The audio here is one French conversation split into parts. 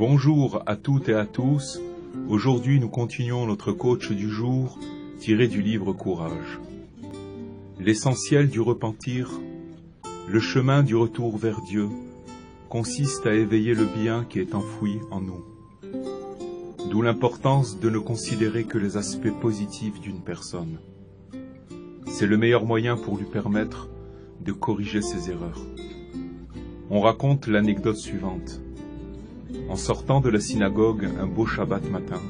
Bonjour à toutes et à tous. Aujourd'hui, nous continuons notre coach du jour tiré du livre Courage. L'essentiel du repentir, le chemin du retour vers Dieu, consiste à éveiller le bien qui est enfoui en nous. D'où l'importance de ne considérer que les aspects positifs d'une personne. C'est le meilleur moyen pour lui permettre de corriger ses erreurs. On raconte l'anecdote suivante. En sortant de la synagogue un beau Shabbat matin,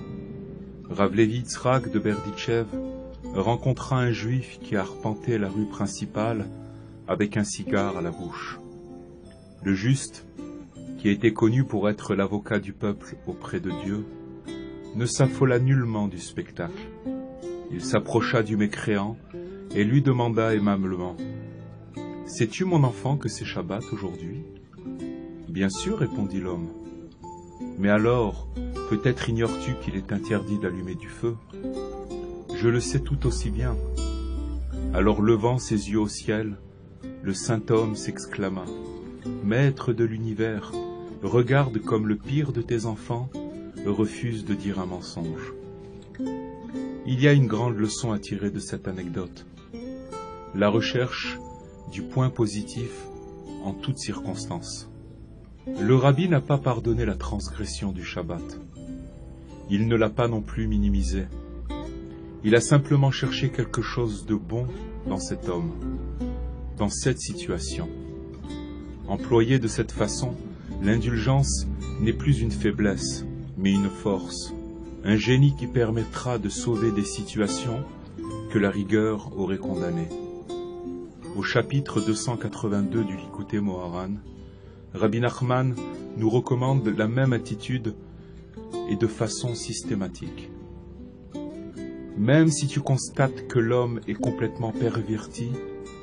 Rav Levi Yitzhak de Berdichev rencontra un juif qui arpentait la rue principale avec un cigare à la bouche. Le juste, qui était connu pour être l'avocat du peuple auprès de Dieu, ne s'affola nullement du spectacle. Il s'approcha du mécréant et lui demanda aimablement « Sais-tu, mon enfant, que c'est Shabbat aujourd'hui ?» « Bien sûr, répondit l'homme. Mais alors, peut-être ignores-tu qu'il est interdit d'allumer du feu ? Je le sais tout aussi bien. Alors levant ses yeux au ciel, le saint homme s'exclama, Maître de l'univers, regarde comme le pire de tes enfants refuse de dire un mensonge. Il y a une grande leçon à tirer de cette anecdote. La recherche du point positif en toutes circonstances. Le rabbi n'a pas pardonné la transgression du Shabbat. Il ne l'a pas non plus minimisé. Il a simplement cherché quelque chose de bon dans cet homme, dans cette situation. Employée de cette façon, l'indulgence n'est plus une faiblesse, mais une force, un génie qui permettra de sauver des situations que la rigueur aurait condamnées. Au chapitre 282 du Likutei Moharan, Rabbi Nachman nous recommande la même attitude et de façon systématique. Même si tu constates que l'homme est complètement perverti,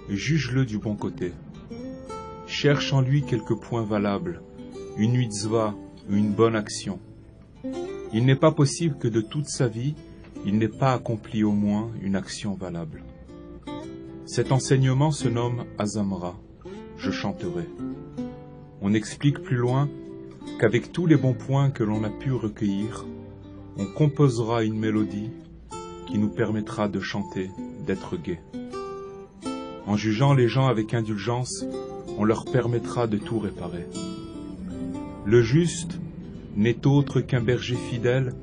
juge-le du bon côté. Cherche en lui quelques points valables, une mitzvah ou une bonne action. Il n'est pas possible que de toute sa vie, il n'ait pas accompli au moins une action valable. Cet enseignement se nomme Azamra, je chanterai. On explique plus loin qu'avec tous les bons points que l'on a pu recueillir, on composera une mélodie qui nous permettra de chanter, d'être gai. En jugeant les gens avec indulgence, on leur permettra de tout réparer. Le juste n'est autre qu'un berger fidèle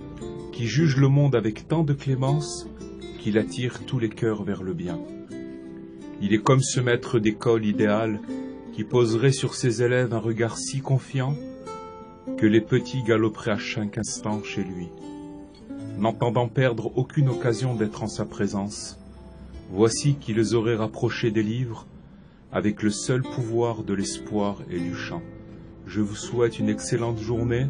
qui juge le monde avec tant de clémence qu'il attire tous les cœurs vers le bien. Il est comme ce maître d'école idéal qui poserait sur ses élèves un regard si confiant que les petits galoperaient à chaque instant chez lui. N'entendant perdre aucune occasion d'être en sa présence, voici qui les aurait rapprochés des livres avec le seul pouvoir de l'espoir et du chant. Je vous souhaite une excellente journée,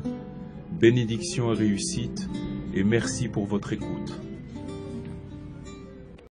bénédiction et réussite, et merci pour votre écoute.